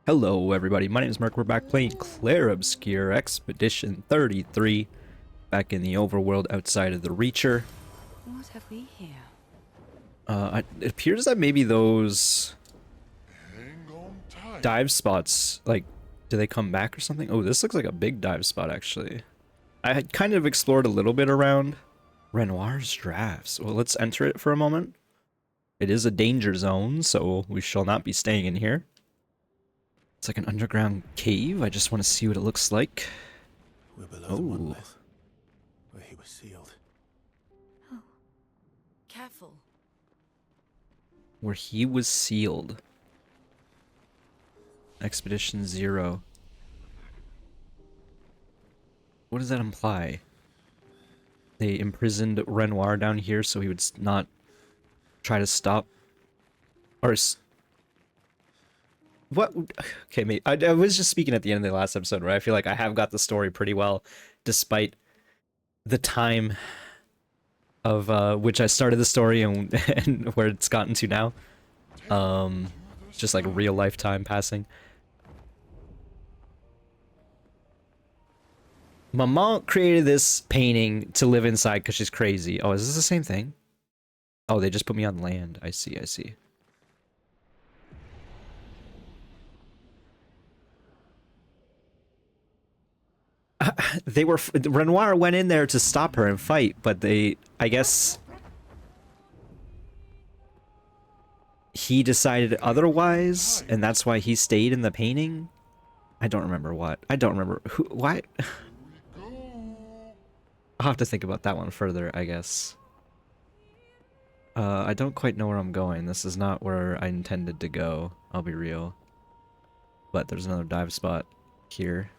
Hello everybody, my name is Mark. We're back playing Clair Obscur Expedition 33, back in the overworld outside of the Reacher. What have we here? It appears that maybe those dive spots, like, do they come back or something? Oh, this looks like a big dive spot actually. I had kind of explored a little bit around Renoir's drafts. Well, let's enter it for a moment. It is a danger zone, so we shall not be staying in here. It's like an underground cave. I just want to see what it looks like. We're below the monolith, where he was sealed. Oh, careful. Where he was sealed. Expedition 0. What does that imply? They imprisoned Renoir down here so he would not try to stop. Or what? Okay, mate. I was just speaking at the end of the last episode, where I feel like I have got the story pretty well, despite the time of which I started the story and, and where it's gotten to now. Just like real life time passing. Maman created this painting to live inside because she's crazy. Oh, is this the same thing? Oh, they just put me on land. I see, I see. They were Renoir went in there to stop her and fight, but I guess he decided otherwise, and that's why he stayed in the painting. I don't remember what. I don't remember who. Why? I'll have to think about that one further, I guess. I don't quite know where I'm going. This is not where I intended to go. I'll be real. But there's another dive spot here.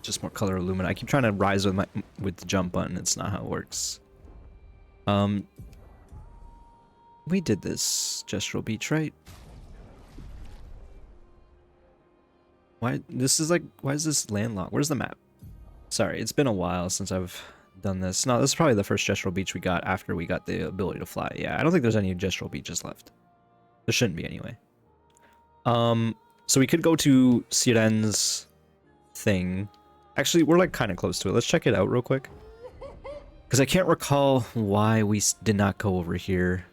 Just more color illumina. I keep trying to rise with the jump button. It's not how it works. We did this gestural beach, right? Why this is like, why is this landlocked? Where's the map? Sorry, it's been a while since I've done this. No, this is probably the first gestural beach we got after we got the ability to fly. Yeah, I don't think there's any gestural beaches left. There shouldn't be anyway. So we could go to Siren's thing. Actually, we're like kind of close to it. Let's check it out real quick. Because I can't recall why we did not go over here.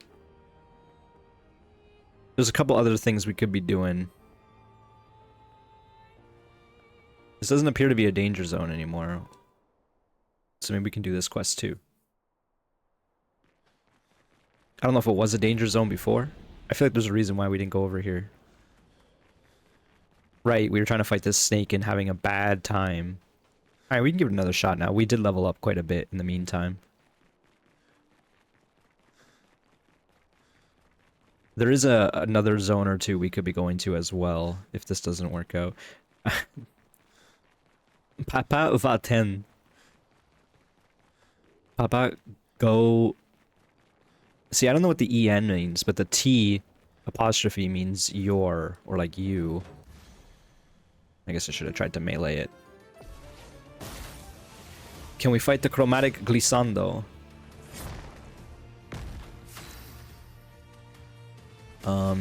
There's a couple other things we could be doing. This doesn't appear to be a danger zone anymore. So maybe we can do this quest too. I don't know if it was a danger zone before. I feel like there's a reason why we didn't go over here. Right, we were trying to fight this snake and having a bad time. Alright, we can give it another shot now. We did level up quite a bit in the meantime. There is another zone or two we could be going to as well, if this doesn't work out. Papa va-ten. Papa, go... See, I don't know what the EN means, but the T apostrophe means your, or like you. I guess I should have tried to melee it. Can we fight the chromatic glissando?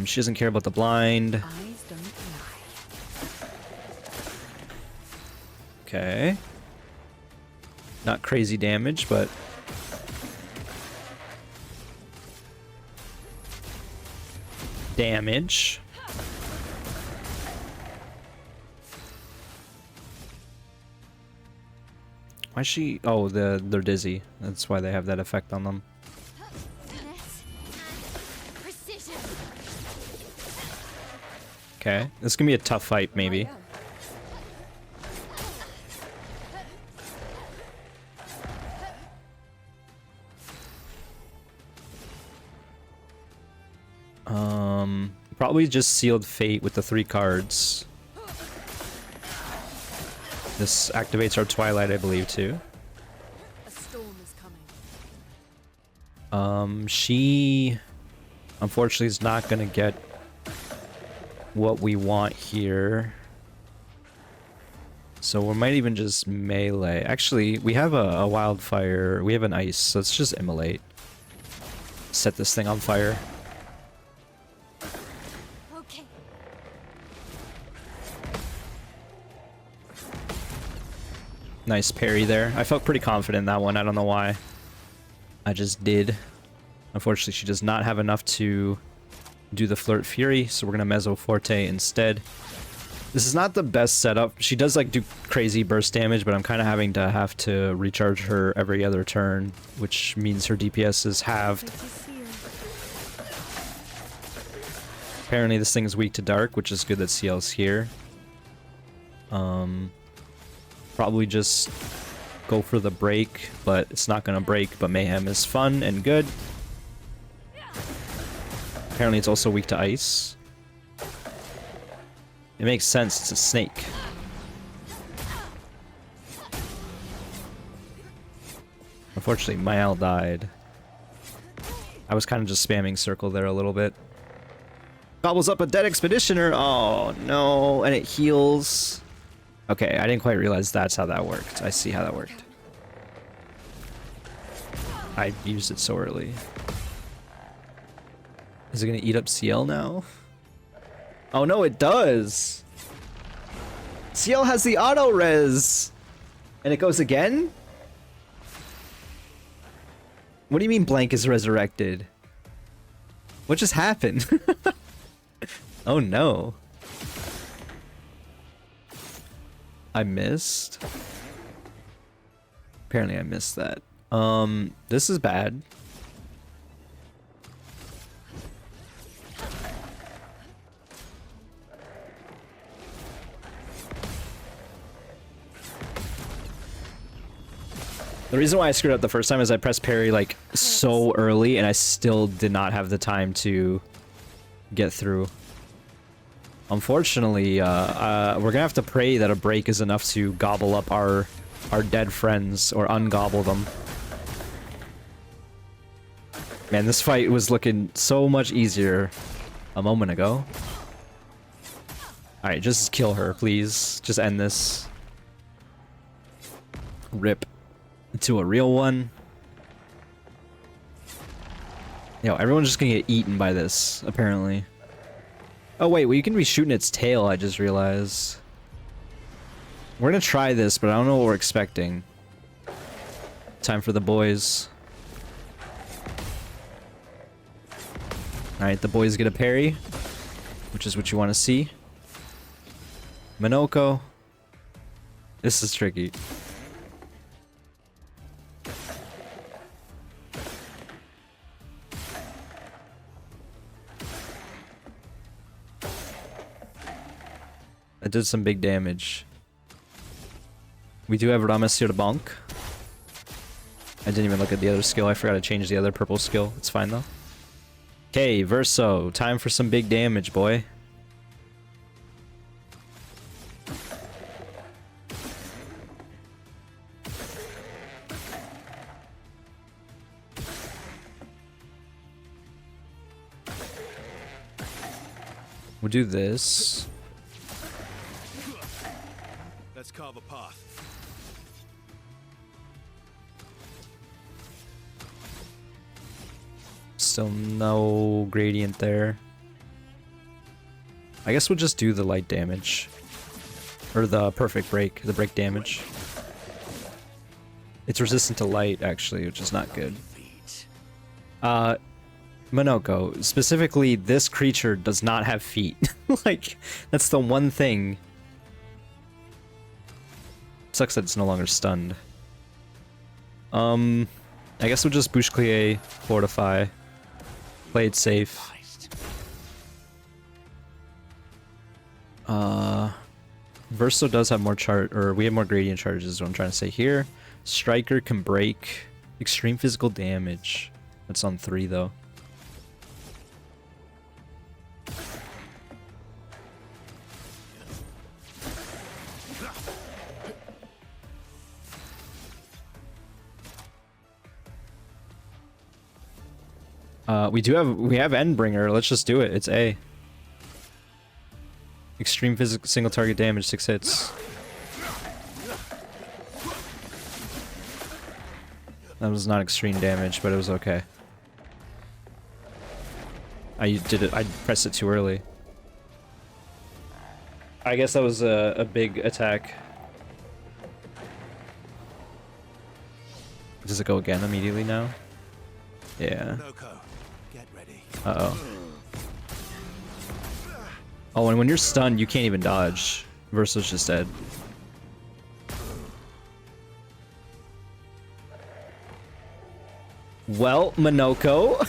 She doesn't care about the blind. Okay. Not crazy damage, but... damage. Why is she... oh, they're dizzy. That's why they have that effect on them. Okay, this is gonna be a tough fight, maybe. Probably just sealed fate with the 3 cards. This activates our Twilight, I believe, too. A storm is coming. She unfortunately is not gonna get what we want here. So we might even just melee. Actually, we have a wildfire. We have an ice, so let's just immolate. Set this thing on fire. Nice parry there. I felt pretty confident in that one. I don't know why. I just did. Unfortunately, she does not have enough to do the Flirt Fury, so we're gonna Mezzo Forte instead. This is not the best setup. She does like do crazy burst damage, but I'm kind of having to recharge her every other turn, which means her DPS is halved. Apparently this thing is weak to dark, which is good that CL's here. Probably just go for the break, but it's not gonna break, but Mayhem is fun and good. Apparently it's also weak to ice. It makes sense, it's a snake. Unfortunately, Mael died. I was kind of just spamming circle there a little bit. Gobbles up a dead expeditioner. Oh no, and it heals. Okay, I didn't quite realize that's how that worked. I see how that worked. I used it so early. Is it gonna eat up CL now? Oh no, it does! CL has the auto res! And it goes again? What do you mean blank is resurrected? What just happened? Oh no. I missed? Apparently I missed that. This is bad. The reason why I screwed up the first time is I pressed parry like so early and I still did not have the time to get through. Unfortunately, we're gonna have to pray that a break is enough to gobble up our dead friends or ungobble them. Man, this fight was looking so much easier a moment ago. Alright, just kill her, please. Just end this. Rip. To a real one. Yo, everyone's just gonna get eaten by this, apparently. Oh wait, well you can be shooting its tail, I just realized. We're gonna try this, but I don't know what we're expecting. Time for the boys. Alright, the boys get a parry, which is what you want to see. Minoko. This is tricky. It did some big damage. We do have Ramasir Bonk. I didn't even look at the other skill. I forgot to change the other purple skill. It's fine though. Okay, Verso. Time for some big damage, boy. We'll do this. Let's carve a path. Still no gradient there. I guess we'll just do the light damage. Or the perfect break, the break damage. It's resistant to light, actually, which is not good. Minoko, specifically, this creature does not have feet. Like, that's the one thing. Sucks that it's no longer stunned. I guess we'll just Bouche-Clear, Fortify. Play it safe. Verso does have more we have more gradient charges is what I'm trying to say here. Striker can break extreme physical damage. That's on 3 though. We have Endbringer. Let's just do it. It's A. Extreme physical single target damage, 6 hits. That was not extreme damage, but it was okay. I pressed it too early. I guess that was a big attack. Does it go again immediately now? Yeah. Noko, get ready. Uh-oh. Oh, and when you're stunned, you can't even dodge. Versa's just dead. Well, Minoko,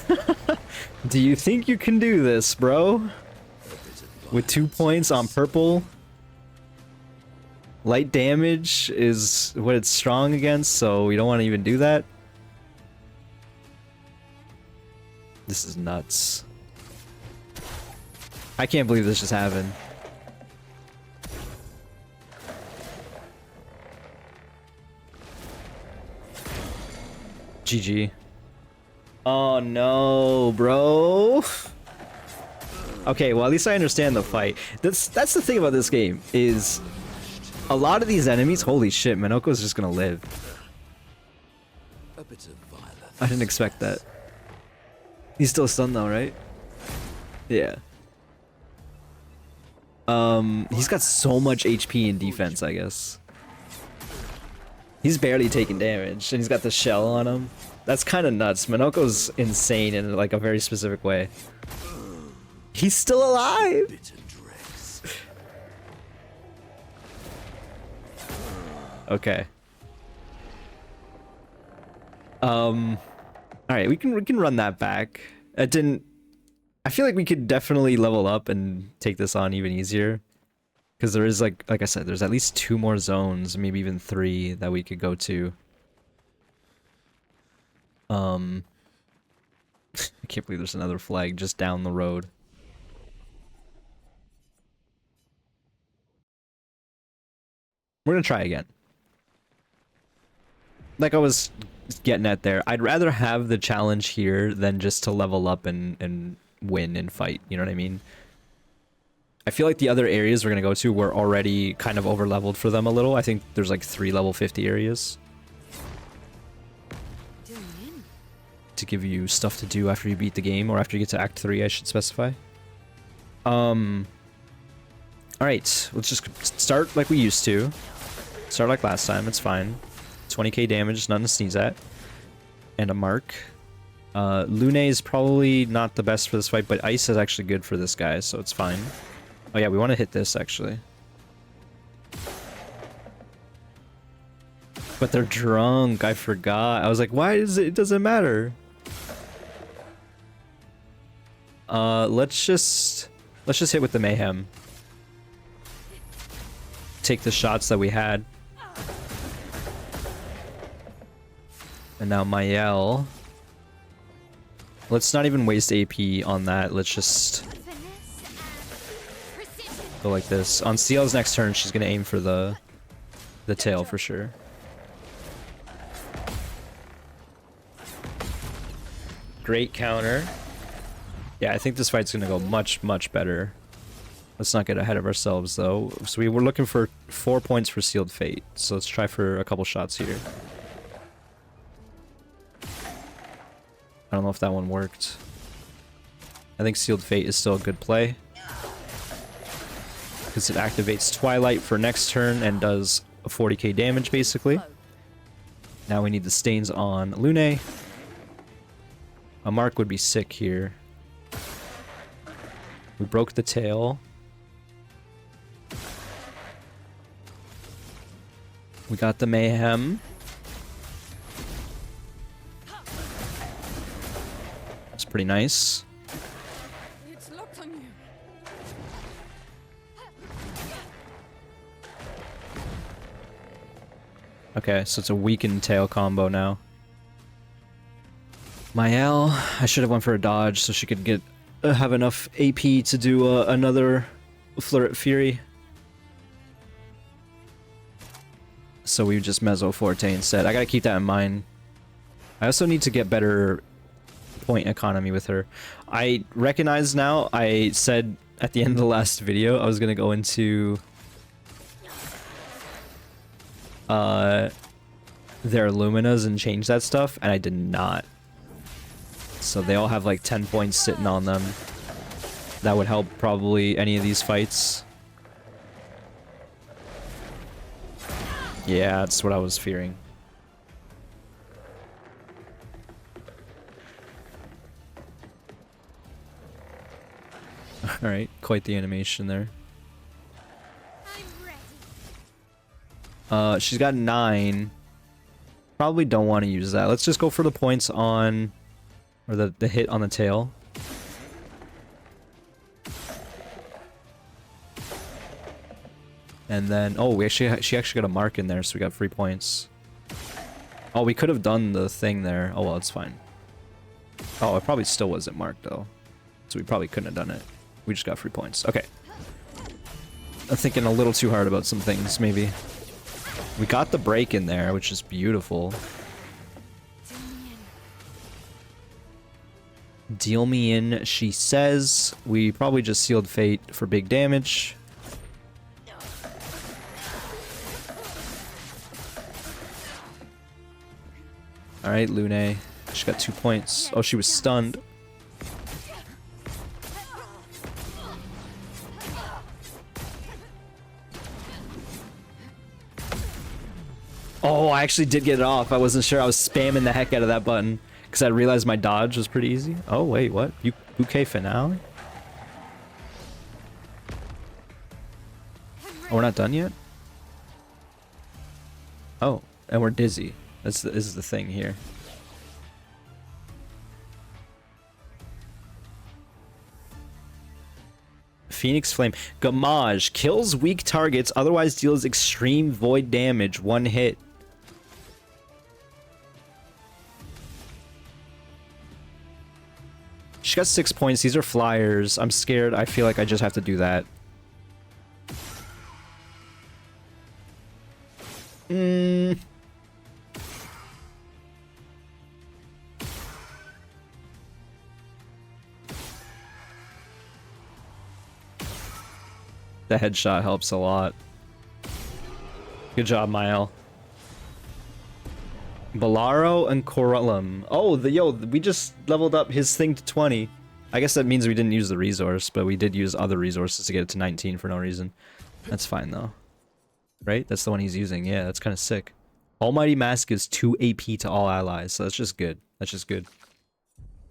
do you think you can do this, bro? With 2 points on purple? Light damage is what it's strong against, so we don't want to even do that. This is nuts. I can't believe this just happened. GG. Oh no, bro. Okay, well at least I understand the fight. That's the thing about this game is a lot of these enemies, holy shit, Minoko's just gonna live. A bit of violence. I didn't expect that. He's still stunned though, right? Yeah. He's got so much HP and defense, I guess. He's barely taking damage, and he's got the shell on him. That's kind of nuts. Minoko's insane in like a very specific way. He's still alive! Okay. Alright, we can run that back. It didn't... I feel like we could definitely level up and take this on even easier. Because there is, like I said, there's at least 2 more zones, maybe even 3 that we could go to. I can't believe there's another flag just down the road. We're gonna try again. Like I was getting at there, I'd rather have the challenge here than just to level up and win and fight, you know what I mean? I feel like the other areas we're gonna go to were already kind of over leveled for them a little. I think there's like 3 level 50 areas. To give you stuff to do after you beat the game, or after you get to Act 3, I should specify. Alright, let's just start like we used to. Start like last time, it's fine. 20k damage, nothing to sneeze at. And a mark. Lune is probably not the best for this fight, but Ice is actually good for this guy, so it's fine. Oh yeah, we want to hit this, actually. But they're drunk, I forgot. I was like, why is it? It doesn't matter. Let's just hit with the mayhem. Take the shots that we had. And now Mael. Let's not even waste AP on that. Let's just go like this. On CL's next turn, she's gonna aim for the tail for sure. Great counter. Yeah, I think this fight's gonna go much, much better. Let's not get ahead of ourselves though. So we were looking for 4 points for Sealed Fate. So let's try for a couple shots here. I don't know if that one worked. I think Sealed Fate is still a good play. Because it activates Twilight for next turn and does a 40k damage basically. Now we need the stains on Lune. A mark would be sick here. We broke the tail. We got the mayhem. It's pretty nice. It's locked on you. Okay, so it's a weakened tail combo now. Mael, I should have went for a dodge so she could get have enough AP to do another Fleuret Fury. So we just Mezzo Forte instead. I gotta keep that in mind. I also need to get better point economy with her. I recognize now, I said at the end of the last video, I was gonna go into their Luminas and change that stuff, and I did not. So they all have like 10 points sitting on them. That would help probably any of these fights. Yeah, that's what I was fearing. All right, quite the animation there. She's got 9. Probably don't want to use that. Let's just go for the points on, or the hit on the tail. And then, oh, she actually got a mark in there, so we got 3 points. Oh, we could have done the thing there. Oh, well, it's fine. Oh, it probably still wasn't marked, though. So we probably couldn't have done it. We just got 3 points. Okay. I'm thinking a little too hard about some things, maybe. We got the break in there, which is beautiful. Deal me in, she says. We probably just sealed fate for big damage. Alright, Lune. She got 2 points. Oh, she was stunned. Oh, I actually did get it off. I wasn't sure. I was spamming the heck out of that button because I realized my dodge was pretty easy. Oh, wait, what? Bouquet finale? Oh, we're not done yet? Oh, and we're dizzy. This is the thing here. Phoenix Flame. Gamage. Kills weak targets, otherwise deals extreme void damage. 1 hit. She got 6 points. These are flyers. I'm scared. I feel like I just have to do that. The headshot helps a lot. Good job, Mael. Bolaro and Corellum. Oh, we just leveled up his thing to 20. I guess that means we didn't use the resource, but we did use other resources to get it to 19 for no reason. That's fine, though. Right? That's the one he's using. Yeah, that's kind of sick. Almighty Mask gives 2 AP to all allies, so that's just good. That's just good.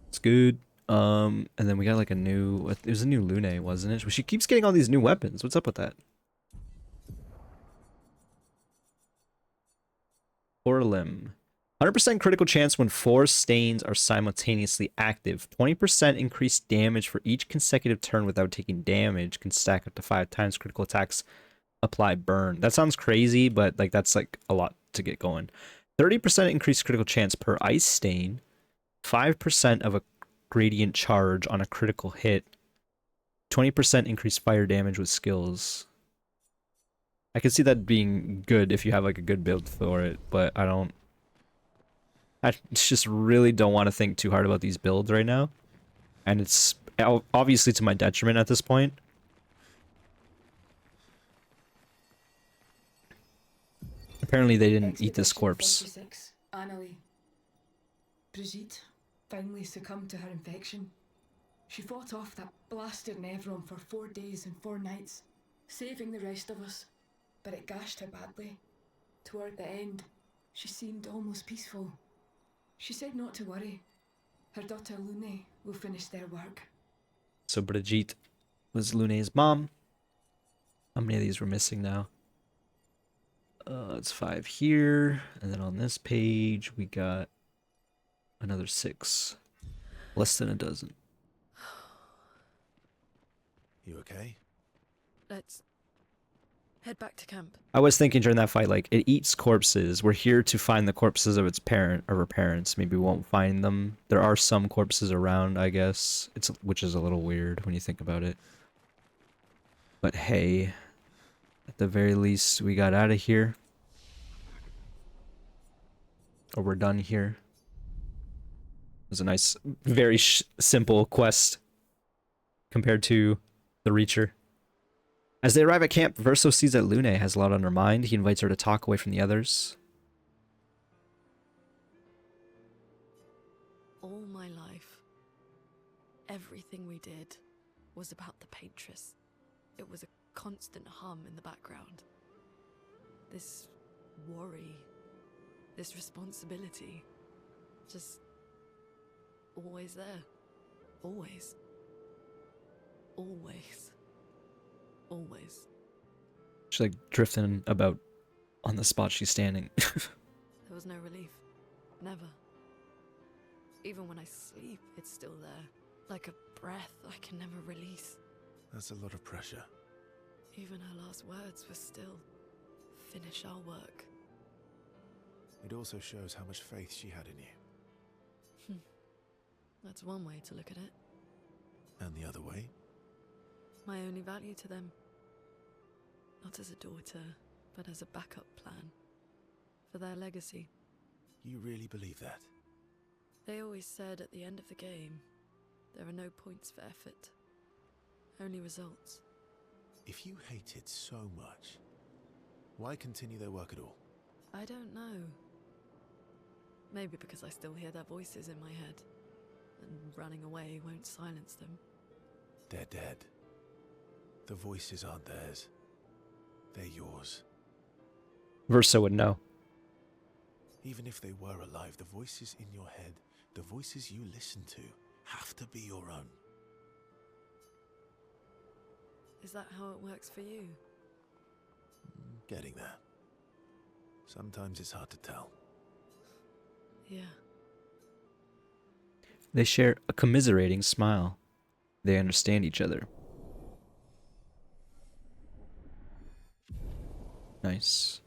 It's good. And then we got like a new... It was a new Lune, wasn't it? She keeps getting all these new weapons. What's up with that? Or limb. 100% critical chance when 4 stains are simultaneously active. 20% increased damage for each consecutive turn without taking damage. Can stack up to 5 times critical attacks. Apply burn. That sounds crazy, but like that's like a lot to get going. 30% increased critical chance per ice stain. 5% of a gradient charge on a critical hit. 20% increased fire damage with skills. I can see that being good if you have like a good build for it, but I just really don't want to think too hard about these builds right now. And it's obviously to my detriment at this point. Apparently they didn't eat this corpse. Ep36, Annalie. Brigitte finally succumbed to her infection. She fought off that blasted Nevron for 4 days and 4 nights, saving the rest of us, but it gashed her badly. Toward the end, she seemed almost peaceful. She said not to worry. Her daughter Lune will finish their work. So Brigitte was Lune's mom. How many of these we're missing now? It's 5 here, and then on this page we got another 6. Less than a dozen. You okay? Let's head back to camp. I was thinking during that fight, like, it eats corpses. We're here to find the corpses of its parent or her parents. Maybe we won't find them. There are some corpses around, I guess. Which is a little weird when you think about it. But hey, at the very least, we got out of here. Or we're done here. It was a nice, very simple quest compared to the Reacher. As they arrive at camp, Verso sees that Lune has a lot on her mind. He invites her to talk away from the others. All my life, everything we did was about the Paintress. It was a constant hum in the background. This worry, this responsibility, just always there. Always. always. Always. She's like drifting about on the spot she's standing. There was no relief. Never. Even when I sleep, it's still there. Like a breath I can never release. That's a lot of pressure. Even her last words were still, finish our work. It also shows how much faith she had in you. That's one way to look at it. And the other way? My only value to them. Not as a daughter, but as a backup plan. For their legacy. You really believe that? They always said at the end of the game, there are no points for effort. Only results. If you hate it so much, why continue their work at all? I don't know. Maybe because I still hear their voices in my head. And running away won't silence them. They're dead. The voices aren't theirs. They're yours. Verso would know. Even if they were alive, the voices in your head, the voices you listen to, have to be your own. Is that how it works for you? Getting there. Sometimes it's hard to tell. Yeah. They share a commiserating smile. They understand each other. Nice.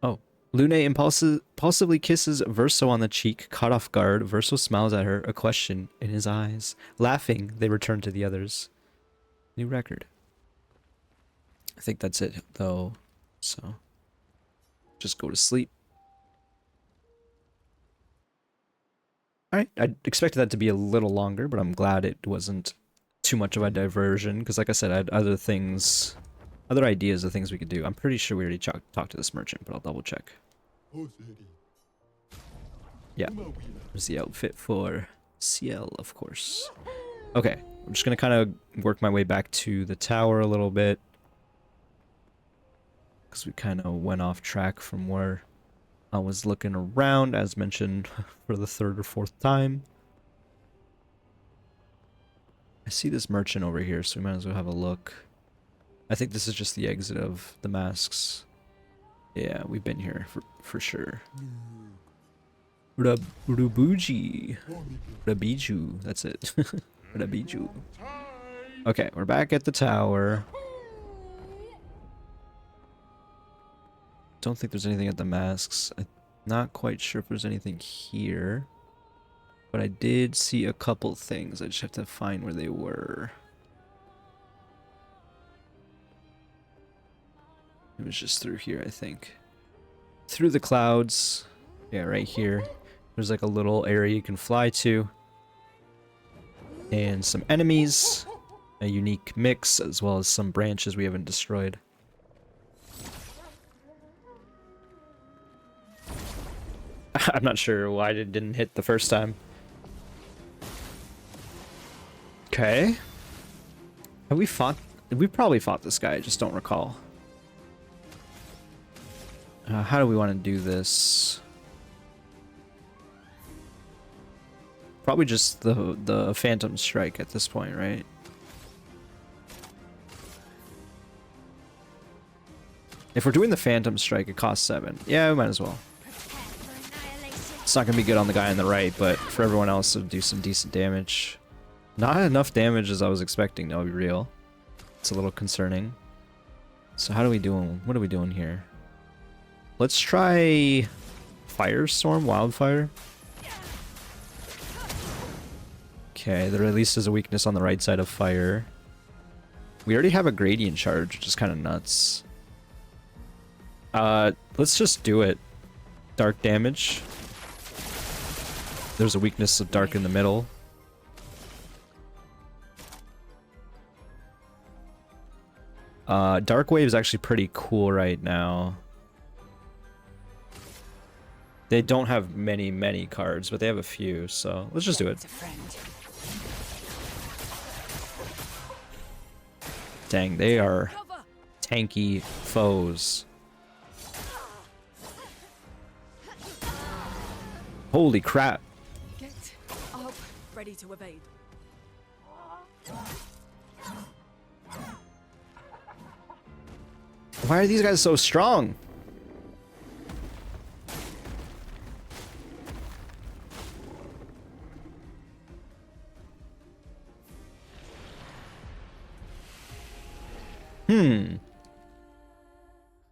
Oh. Lune impulsively kisses Verso on the cheek. Caught off guard, Verso smiles at her, a question in his eyes. Laughing, they return to the others. New record. I think that's it, though. So, just go to sleep. Alright, I expected that to be a little longer, but I'm glad it wasn't too much of a diversion, because like I said, I had other things, other ideas of things we could do. I'm pretty sure we already talked to this merchant, but I'll double check. Yeah, there's the outfit for Ciel, of course. Okay, I'm just gonna kind of work my way back to the tower a little bit, because we kind of went off track from where I was looking around, as mentioned for the third or fourth time. I see this merchant over here, so we might as well have a look. I think this is just the exit of the masks. Yeah, we've been here for sure. Rabuji. Rabiju, that's it. Rabiju. Okay, we're back at the tower. Don't think there's anything at the masks. I'm not quite sure if there's anything here. But I did see a couple things. I just have to find where they were. It was just through here, I think. Through the clouds. Yeah, right here. There's like a little area you can fly to. And some enemies. A unique mix, as well as some branches we haven't destroyed. I'm not sure why it didn't hit the first time. Okay. Have we fought? We probably fought this guy, I just don't recall. How do we want to do this? Probably just the Phantom Strike at this point, right? If we're doing the Phantom Strike, it costs 7. Yeah, we might as well. It's not gonna be good on the guy on the right, but for everyone else, it'll do some decent damage. Not enough damage as I was expecting, to be real. It's a little concerning. So how do we doing? What are we doing here? Let's try Firestorm, Wildfire. Okay, there at least is a weakness on the right side of fire. We already have a Gradient Charge, which is kind of nuts. Let's just do it. Dark damage. There's a weakness of dark in the middle. Dark Wave is actually pretty cool right now. They don't have many cards, but they have a few, so let's just do it. Dang, they are tanky foes. Holy crap. Get up. Ready to evade. Why are these guys so strong?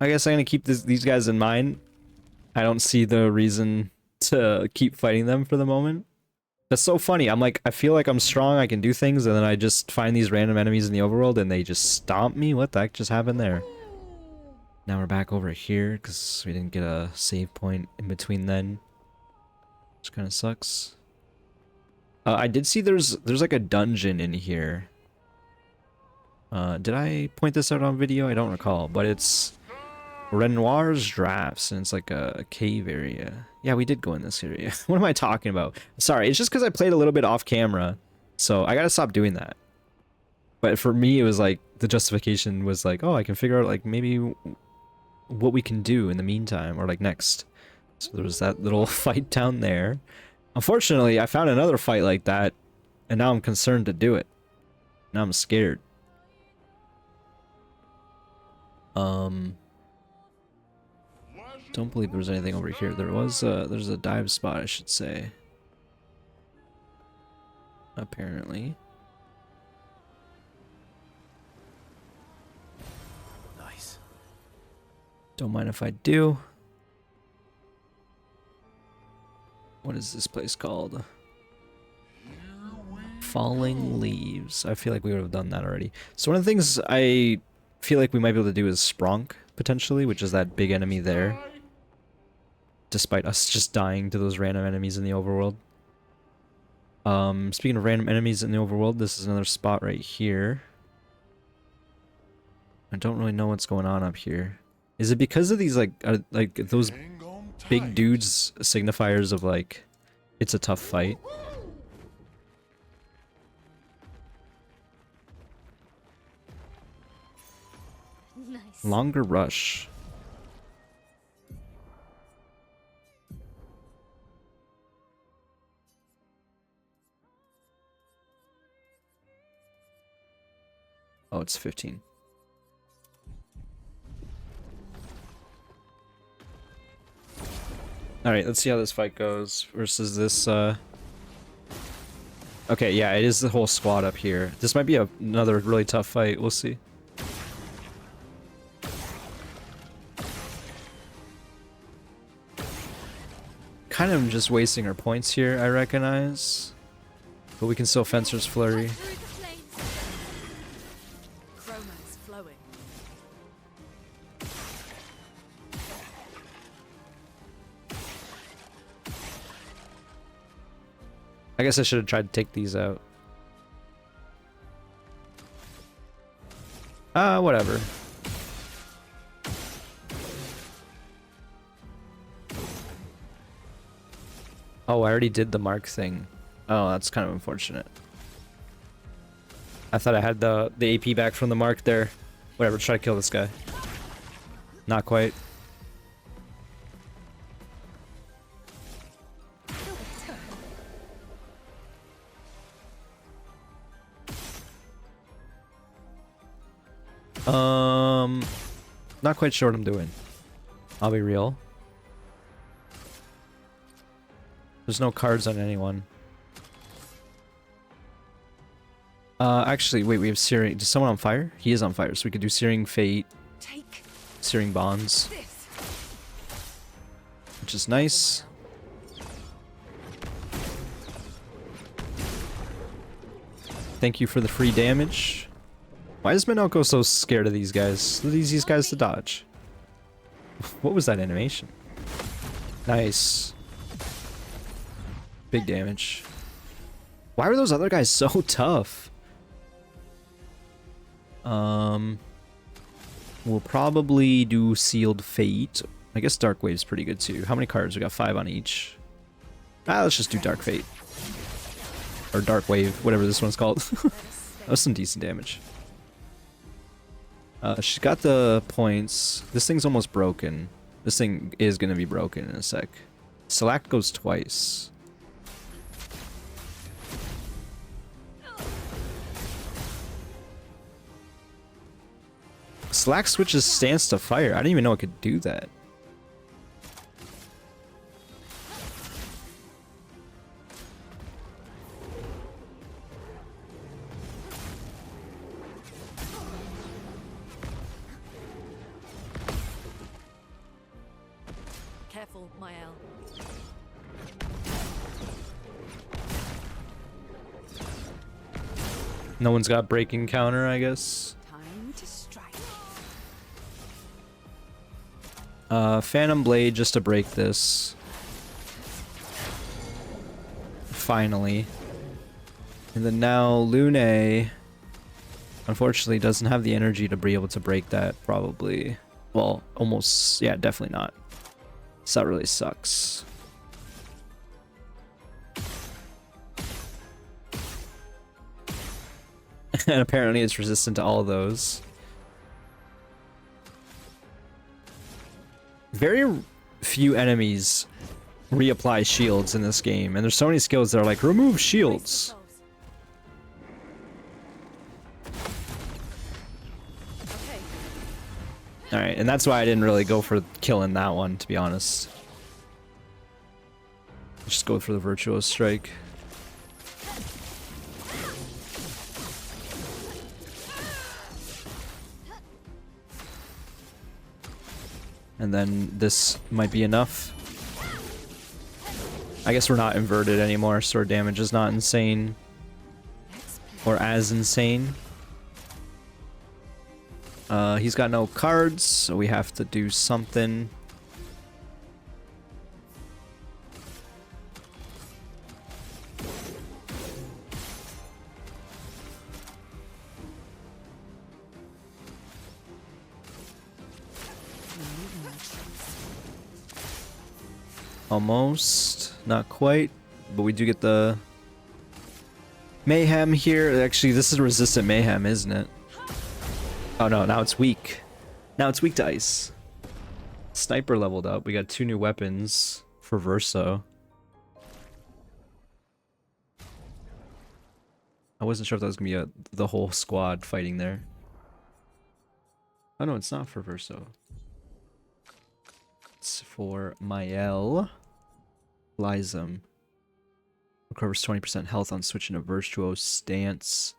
I guess I'm gonna keep these guys in mind. I don't see the reason to keep fighting them for the moment. That's so funny. I'm like, I feel like I'm strong, I can do things, and then I just find these random enemies in the overworld and they just stomp me? What the heck just happened there? Now we're back over here because we didn't get a save point in between then. Which kind of sucks. I did see there's like a dungeon in here. Did I point this out on video? I don't recall, but it's Renoir's Drafts, and it's like a cave area. Yeah, we did go in this area. What am I talking about? Sorry, it's just because I played a little bit off camera, so I gotta stop doing that. But for me, it was like, the justification was like, oh, I can figure out like maybe what we can do in the meantime, or like next. So there was that little fight down there. Unfortunately, I found another fight like that, and now I'm concerned to do it. Now I'm scared. Don't believe there was anything over here. There's a dive spot, I should say. Apparently. Nice. Don't mind if I do. What is this place called? Falling Leaves. I feel like we would have done that already. So one of the things I feel like we might be able to do is Spronk, potentially, which is that big enemy there. Despite us just dying to those random enemies in the overworld. Speaking of random enemies in the overworld, this is another spot right here. I don't really know what's going on up here. Is it because of these like those big dudes signifiers of like it's a tough fight? Nice. Longer rush. Oh, it's 15. Alright, let's see how this fight goes versus this, Okay, yeah, it is the whole squad up here. This might be another really tough fight, we'll see. Kind of just wasting our points here, I recognize. But we can still Fencer's Flurry. Chroma's flowing. I guess I should have tried to take these out. Whatever. Oh, I already did the mark thing. Oh, that's kind of unfortunate. I thought I had the AP back from the mark there. Whatever, try to kill this guy. Not quite. Not quite sure what I'm doing. I'll be real. There's no cards on anyone. Actually, wait, we have Searing. Is someone on fire? He is on fire, so we could do Searing Fate, Searing Bonds. Which is nice. Thank you for the free damage. Why is Minoko so scared of these guys? They're the easiest guys to dodge. What was that animation? Nice. Big damage. Why were those other guys so tough? We'll probably do Sealed Fate. I guess Dark Wave's pretty good too. How many cards? We got 5 on each. Let's just do Dark Fate. Or Dark Wave, whatever this one's called. That was some decent damage. She's got the points. This thing's almost broken. This thing is going to be broken in a sec. Select goes twice. Slack switches stance to fire. I didn't even know it could do that. Careful, Mael. No one's got breaking counter, I guess. Time to strike. Phantom Blade just to break this. Finally. And then now Lune, unfortunately, doesn't have the energy to be able to break that, probably. Well, almost, yeah, definitely not. So that really sucks. And apparently it's resistant to all of those. Very few enemies reapply shields in this game, and there's so many skills that are like, remove shields. Okay. Alright, and that's why I didn't really go for killing that one, to be honest. Just go for the Virtuous Strike. And then this might be enough. I guess we're not inverted anymore. Sword damage is not insane. Or as insane. He's got no cards, so we have to do something. Almost. Not quite. But we do get the Mayhem here. Actually, this is resistant Mayhem, isn't it? Oh no, now it's weak. Now it's weak to ice. Sniper leveled up. We got 2 new weapons for Verso. I wasn't sure if that was gonna be the whole squad fighting there. Oh no, it's not for Verso. It's for Mael. Lysum. Recovers 20% health on switching to Virtuos Stance.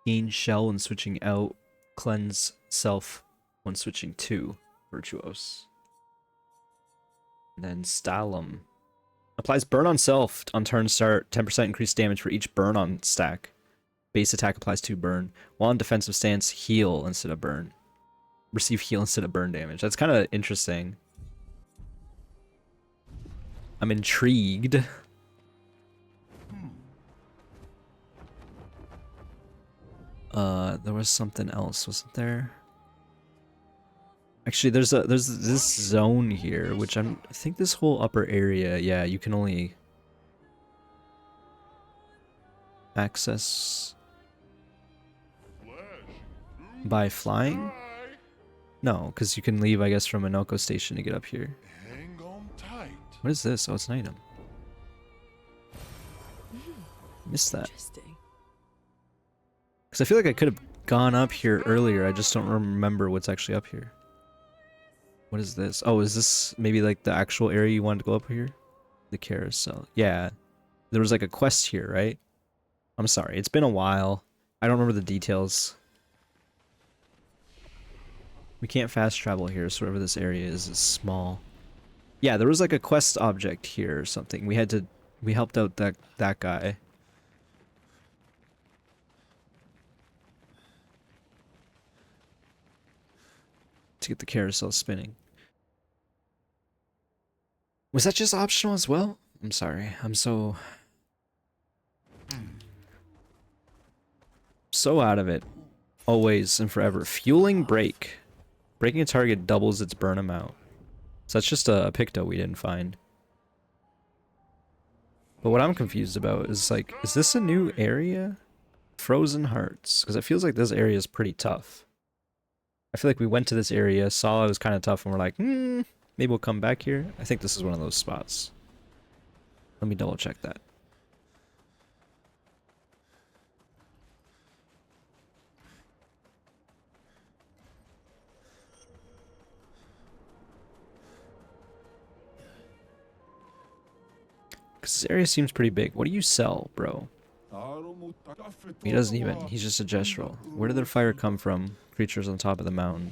Keen Shell when switching out. Cleanse Self when switching to Virtuos. And then Stalum. Applies Burn on Self on turn start. 10% increased damage for each burn on stack. Base attack applies 2 burn. While in defensive stance, heal instead of burn. Receive heal instead of burn damage. That's kind of interesting. I'm intrigued. There was something else, wasn't there? Actually, there's this zone here, which I think this whole upper area, yeah, you can only access by flying? No, because you can leave, I guess, from Minoko Station to get up here. Hang on tight. What is this? Oh, it's an item. Missed that. Interesting. Because I feel like I could have gone up here earlier. I just don't remember what's actually up here. What is this? Oh, is this maybe like the actual area you wanted to go up here? The carousel. Yeah. There was like a quest here, right? I'm sorry. It's been a while. I don't remember the details. We can't fast travel here, so whatever this area is small. Yeah, there was like a quest object here or something. We helped out that guy. To get the carousel spinning. Was that just optional as well? I'm sorry. I'm so out of it. Always and forever. Fueling break. Breaking a target doubles its burn amount. So that's just a picto we didn't find. But what I'm confused about is like, is this a new area? Frozen Hearts. Because it feels like this area is pretty tough. I feel like we went to this area, saw it was kind of tough, and we're like, maybe we'll come back here. I think this is one of those spots. Let me double check that. Because this area seems pretty big. What do you sell, bro? He doesn't even. He's just a gestural. Where did the fire come from? Creatures on top of the mountain.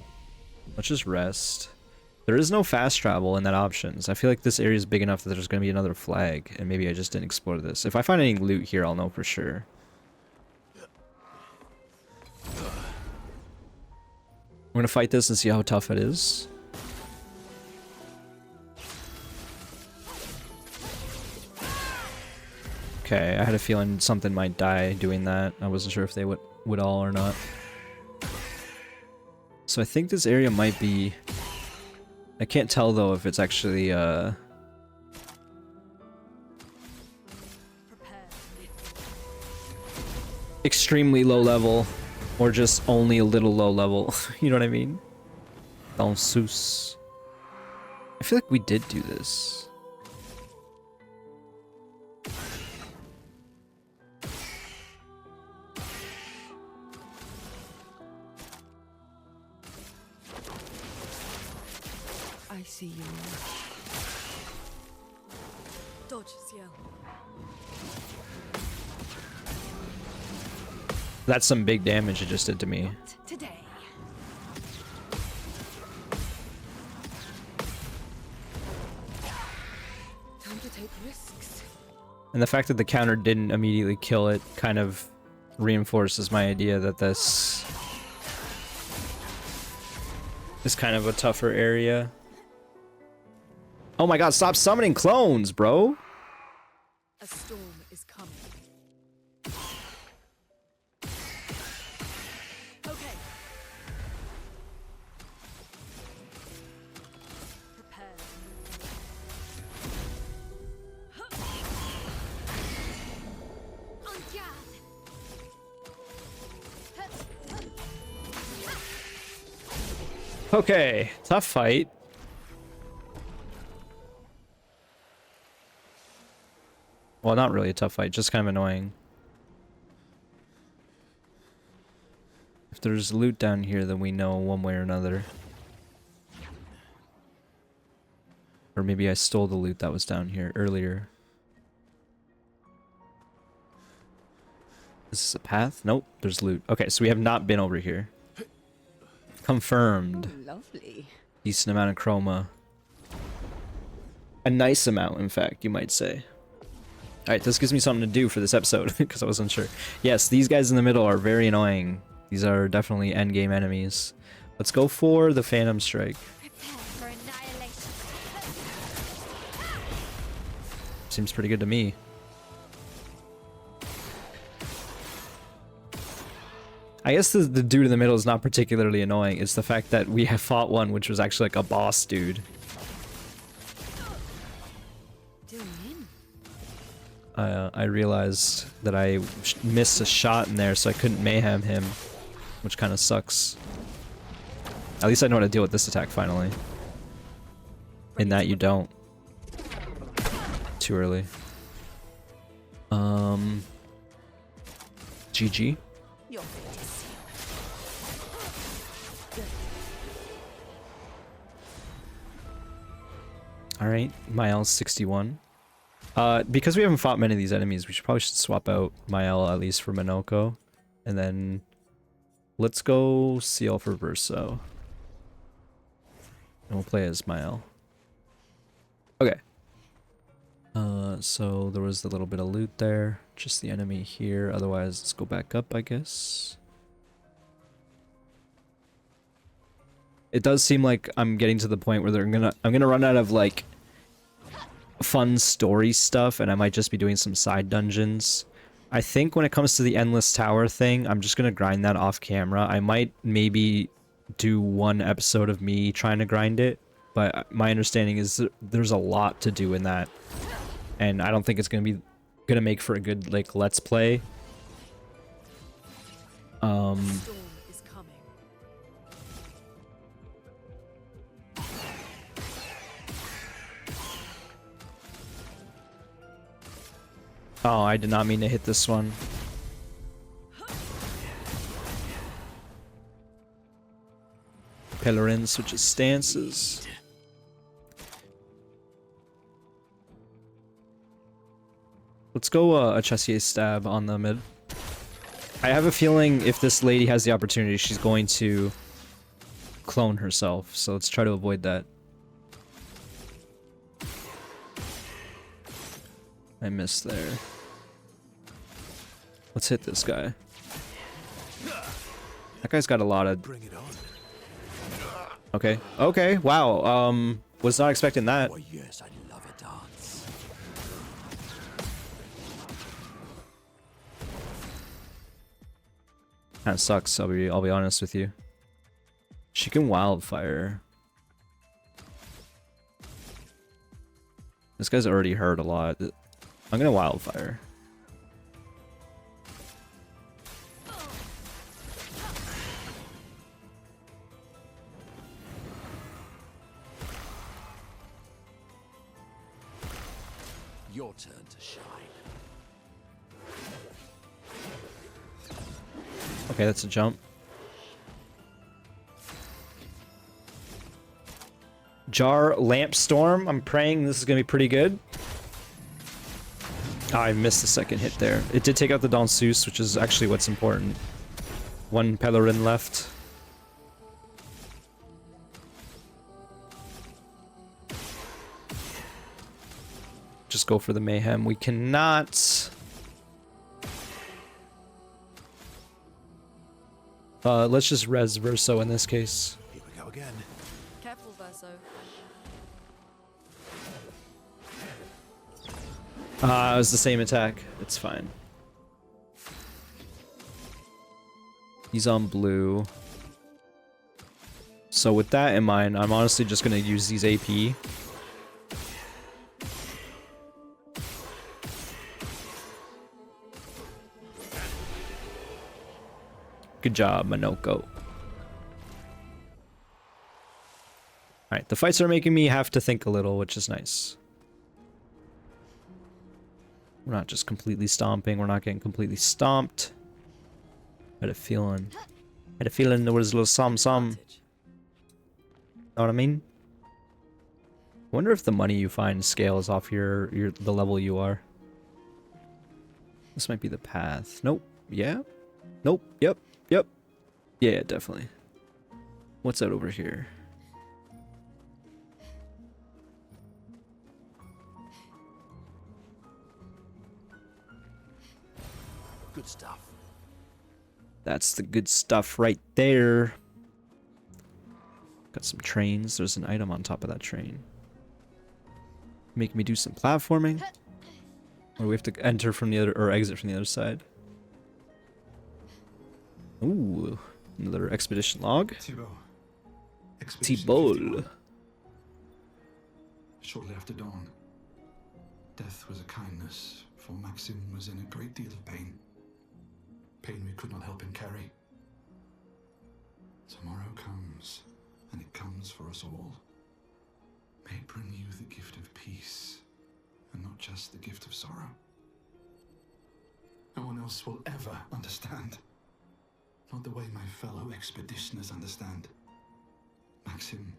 Let's just rest. There is no fast travel in that options. I feel like this area is big enough that there's going to be another flag, and maybe I just didn't explore this. If I find any loot here, I'll know for sure. We're going to fight this and see how tough it is. Okay, I had a feeling something might die doing that. I wasn't sure if they would all or not. So I think this area might be... I can't tell though if it's actually extremely low level or just only a little low level. You know what I mean? Dans sous. I feel like we did do this. I see you. Dodge, Ciel. That's some big damage it just did to me. Not today. Time to take risks. And the fact that the counter didn't immediately kill it kind of reinforces my idea that this is kind of a tougher area. Oh my god, stop summoning clones, bro! A storm is coming. Okay. Prepare. En garde. Okay, tough fight. Well, not really a tough fight, just kind of annoying. If there's loot down here, then we know one way or another. Or maybe I stole the loot that was down here earlier. Is this a path? Nope, there's loot. Okay, so we have not been over here. Confirmed. Oh, lovely. Decent amount of chroma. A nice amount, in fact, you might say. Alright, this gives me something to do for this episode, because I wasn't sure. Yes, these guys in the middle are very annoying. These are definitely endgame enemies. Let's go for the Phantom Strike. Prepare for annihilation. Seems pretty good to me. I guess the dude in the middle is not particularly annoying. It's the fact that we have fought one which was actually like a boss dude. I realized that I missed a shot in there, so I couldn't mayhem him, which kind of sucks. At least I know how to deal with this attack finally. In that you don't. Too early. GG. Your fate is sealed. Alright, Mael's 61. Because we haven't fought many of these enemies, we probably should swap out Mael at least for Minoko. And then let's go Seal for Verso. And we'll play as Mael. Okay. So there was a little bit of loot there. Just the enemy here. Otherwise, let's go back up, I guess. It does seem like I'm getting to the point where I'm gonna run out of like fun story stuff, and I might just be doing some side dungeons. I think when it comes to the Endless Tower thing, I'm just gonna grind that off camera. I might maybe do one episode of me trying to grind it, but my understanding is that there's a lot to do in that, and I don't think it's gonna make for a good like let's play. Storm is coming. Oh, I did not mean to hit this one. Pellerin switches stances. Let's go a Chessier stab on the mid. I have a feeling if this lady has the opportunity, she's going to clone herself, so let's try to avoid that. I missed there. Let's hit this guy. That guy's got a lot of... Bring it on. Okay. Okay, wow. Was not expecting that. Why, yes, I love a dance. Kinda sucks, I'll be honest with you. She can wildfire. This guy's already hurt a lot. I'm gonna wildfire. Your turn to shine. Okay, that's a jump. Jar Lamp Storm. I'm praying this is gonna be pretty good. Oh, I missed the second hit there. It did take out the Danseuse, which is actually what's important. One Pelerin left. Just go for the mayhem. We cannot. Let's just res Verso in this case. Here we go again. Careful, Verso. It was the same attack. It's fine. He's on blue. So with that in mind, I'm honestly just gonna use these AP. Good job, Minoko. Alright, the fights are making me have to think a little, which is nice. We're not just completely stomping, we're not getting completely stomped. I had a feeling. There was a little some. Know what I mean? I wonder if the money you find scales off the level you are. This might be the path. Nope. Yeah? Nope. Yep. Yep. Yeah, definitely. What's that over here? Good stuff. That's the good stuff right there. Got some trains. There's an item on top of that train. Make me do some platforming. Or we have to enter from the other, or exit from the other side. Ooh, another expedition log. Thibault. Shortly after dawn, death was a kindness, for Maxim was in a great deal of pain. Pain we could not help him carry. Tomorrow comes, and it comes for us all. May it bring you the gift of peace, and not just the gift of sorrow. No one else will ever understand. Not the way my fellow expeditioners understand. Maxim,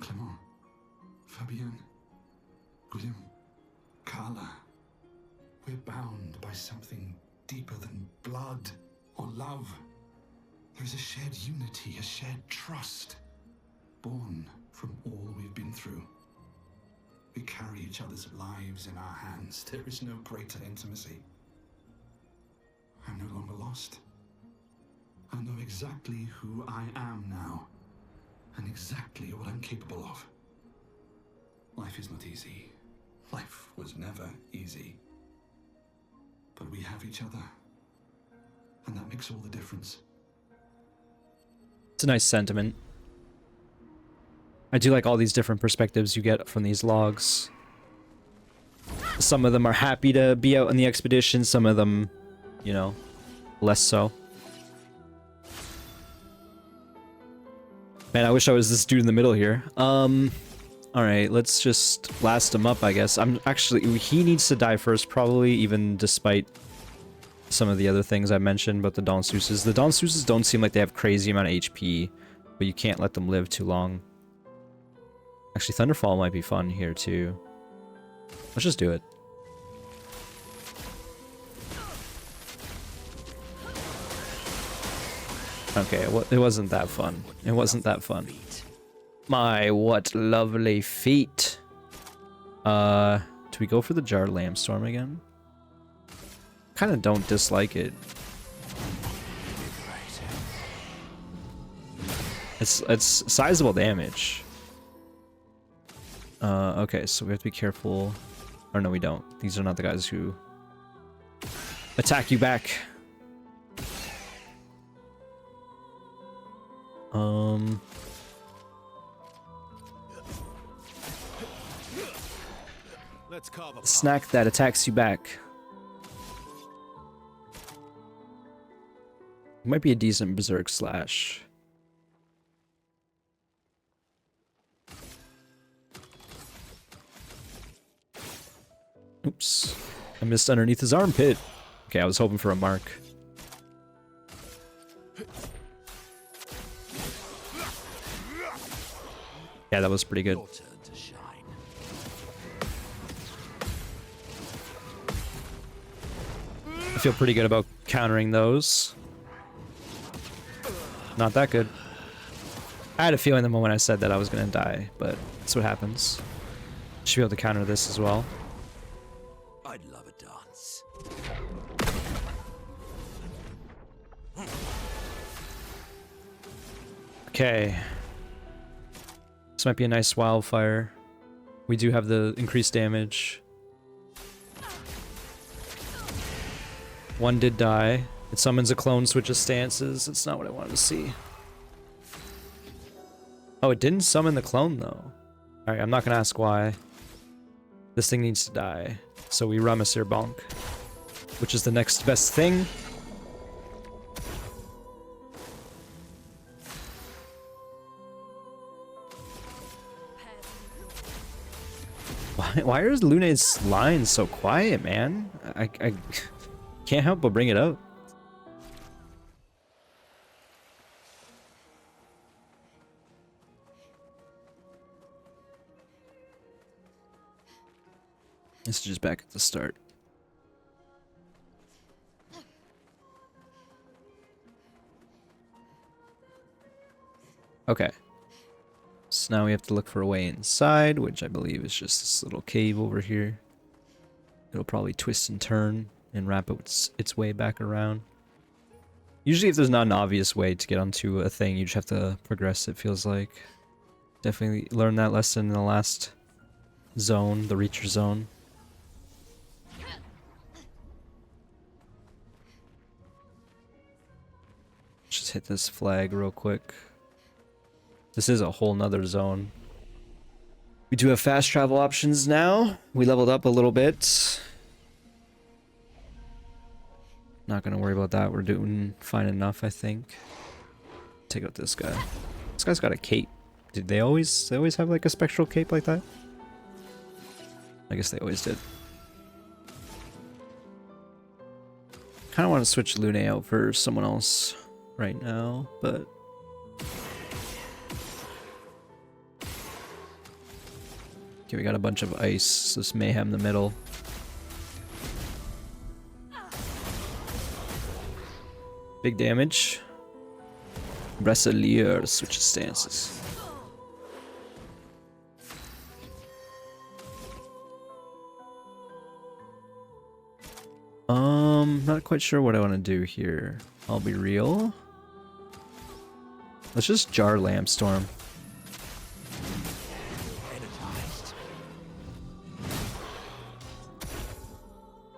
Clement, Fabienne, Guillaume, Carla. We're bound by something deeper than blood or love. There is a shared unity, a shared trust, born from all we've been through. We carry each other's lives in our hands. There is no greater intimacy. I'm no longer lost. I know exactly who I am now, and exactly what I'm capable of. Life is not easy. Life was never easy. But we have each other, and that makes all the difference. It's a nice sentiment. I do like all these different perspectives you get from these logs. Some of them are happy to be out on the expedition, some of them, you know, less so. Man, I wish I was this dude in the middle here. Alright, let's just blast him up, I guess. He needs to die first, probably, even despite some of the other things I mentioned about the Danseuses. The Danseuses don't seem like they have crazy amount of HP, but you can't let them live too long. Actually, Thunderfall might be fun here, too. Let's just do it. Okay, it wasn't that fun. It wasn't that fun. My, what lovely feet. Do we go for the Jar Lambstorm again? Kind of don't dislike it. It's sizable damage. Okay, so we have to be careful. Or no, we don't. These are not the guys who attack you back. Let's carve a Snack that attacks you back. Might be a decent Berserk Slash. Oops. I missed underneath his armpit. Okay, I was hoping for a mark. Yeah, that was pretty good. Your turn to shine. I feel pretty good about countering those. Not that good. I had a feeling the moment I said that I was gonna die, but that's what happens. Should be able to counter this as well. I'd love a dance. Okay. This might be a nice wildfire. We do have the increased damage. One did die. It summons a clone, switches stances. It's not what I wanted to see. Oh, it didn't summon the clone though. Alright, I'm not gonna ask why. This thing needs to die. So we Ramasir Bonk, which is the next best thing. Why are Lune's lines so quiet, man? I can't help but bring it up. This is just back at the start. Okay. So now we have to look for a way inside, which I believe is just this little cave over here. It'll probably twist and turn and wrap its way back around. Usually if there's not an obvious way to get onto a thing, you just have to progress, it feels like. Definitely learned that lesson in the last zone, the Reacher zone. Just hit this flag real quick. This is a whole nother zone. We do have fast travel options now. We leveled up a little bit. Not gonna worry about that. We're doing fine enough, I think. Take out this guy. This guy's got a cape. Did they always have like a spectral cape like that? I guess they always did. Kind of want to switch Lune out for someone else right now, but okay, we got a bunch of ice. This mayhem in the middle. Big damage. Brasilier switches stances. Not quite sure what I want to do here. I'll be real. Let's just jar Lambstorm. Energized.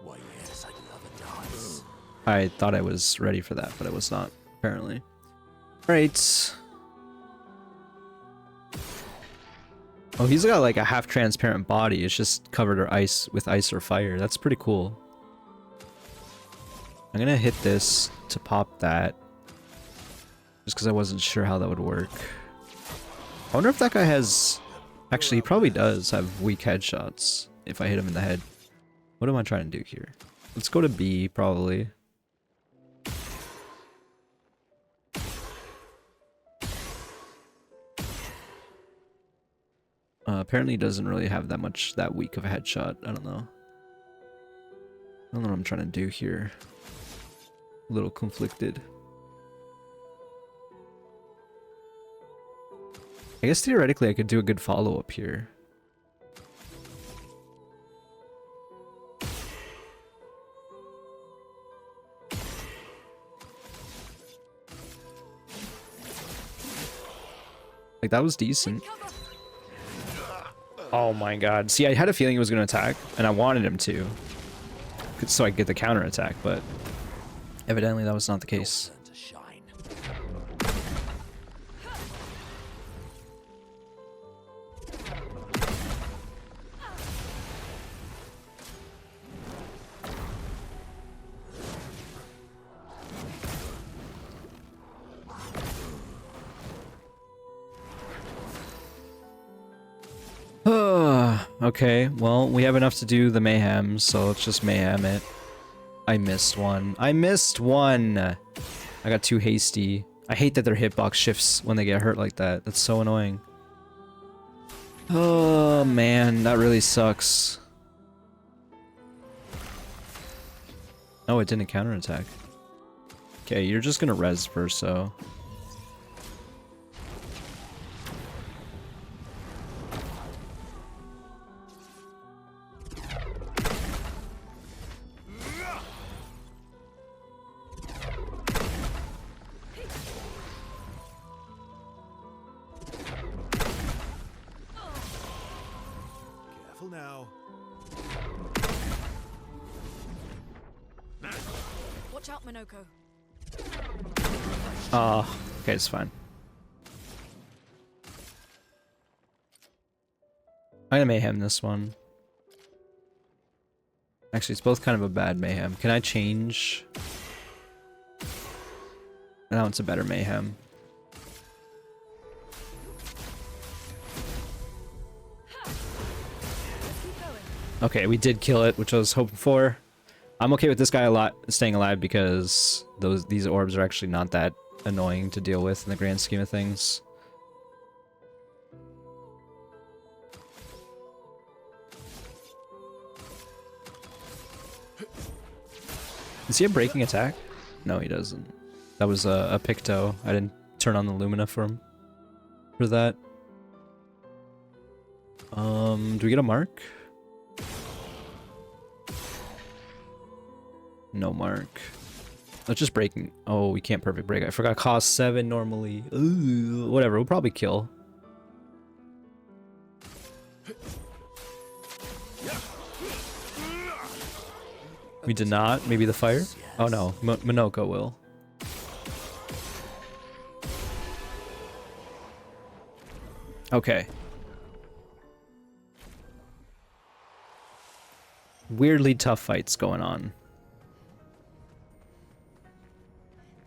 Why yes, I'd love a dance. I thought I was ready for that, but I was not, apparently. Alright. Oh, he's got like a half transparent body. It's just covered with ice or fire. That's pretty cool. I'm gonna hit this to pop that. Just because I wasn't sure how that would work. I wonder if that guy has... Actually, he probably does have weak headshots if I hit him in the head. What am I trying to do here? Let's go to B, probably. Apparently he doesn't really have that weak of a headshot. I don't know. I don't know what I'm trying to do here. A little conflicted. I guess theoretically I could do a good follow-up here. Like, that was decent. Oh my god. See, I had a feeling he was going to attack, and I wanted him to. So I could get the counter attack, but evidently that was not the case. To shine. Okay, well, we have enough to do the mayhem, so let's just mayhem it. I missed one. I missed one! I got too hasty. I hate that their hitbox shifts when they get hurt like that. That's so annoying. Oh man, that really sucks. Oh, it didn't counterattack. Okay, you're just gonna res Verso. Careful now. Watch out, Minoko. Okay, it's fine. I'm gonna mayhem this one. Actually, it's both kind of a bad mayhem. Can I change? Now it's a better mayhem. Okay, we did kill it, which I was hoping for. I'm okay with this guy a lot staying alive because these orbs are actually not that annoying to deal with in the grand scheme of things. Does he have breaking attack? No, he doesn't. That was a Picto. I didn't turn on the Lumina for him. For that. Do we get a mark? No mark. Let's just breaking. Oh, we can't perfect break. I forgot cost 7 normally. Ooh, whatever. We'll probably kill. We did not. Maybe the fire? Oh no. Minoko will. Okay. Weirdly tough fights going on.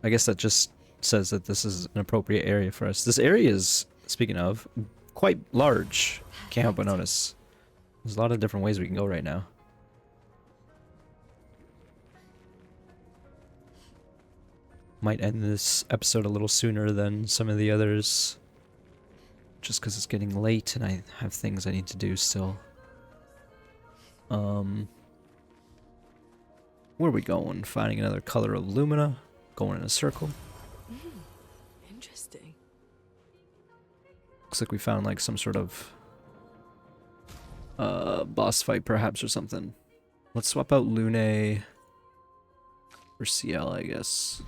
I guess that just says that this is an appropriate area for us. This area is, speaking of, quite large. Can't help but notice. There's a lot of different ways we can go right now. Might end this episode a little sooner than some of the others. Just because it's getting late and I have things I need to do still. Where are we going? Finding another color of Lumina. Going in a circle. Interesting. Looks like we found like some sort of boss fight perhaps or something. Let's swap out Lune for CL, I guess.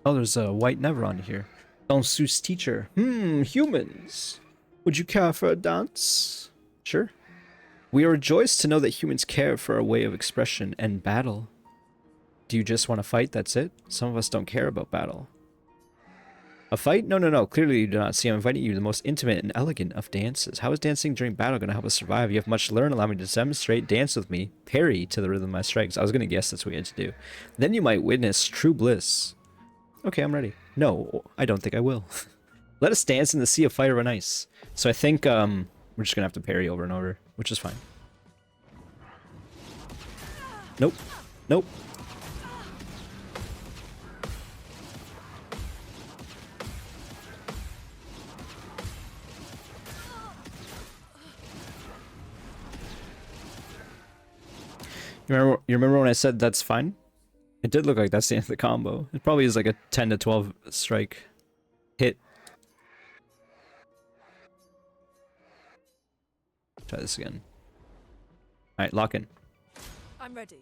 Oh, there's a white Nevron here. Danseuse teacher. Humans. Would you care for a dance? Sure. We are rejoiced to know that humans care for a way of expression and battle. Do you just want to fight? That's it? Some of us don't care about battle. A fight? No, no, no. Clearly you do not. See, I'm inviting you to the most intimate and elegant of dances. How is dancing during battle going to help us survive? You have much to learn. Allow me to demonstrate. Dance with me. Parry to the rhythm of my strikes. I was going to guess that's what you had to do. Then you might witness true bliss. Okay, I'm ready. No, I don't think I will. Let us dance in the sea of fire and ice. So I think we're just going to have to parry over and over, which is fine. Nope. Nope. You remember when I said that's fine? It did look like that's the end of the combo. It probably is like a 10 to 12 strike hit. Try this again. Alright, lock in. I'm ready.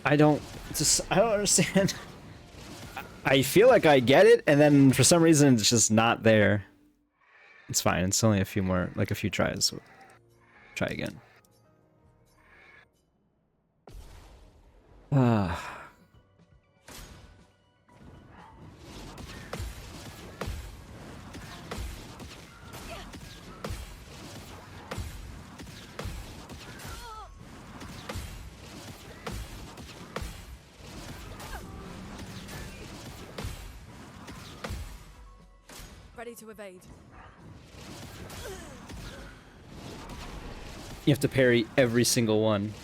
I don't understand. I feel like I get it, and then for some reason it's just not there. It's fine. It's only a few more, like a few tries. So try again. Ah. Ready to evade. You have to parry every single one.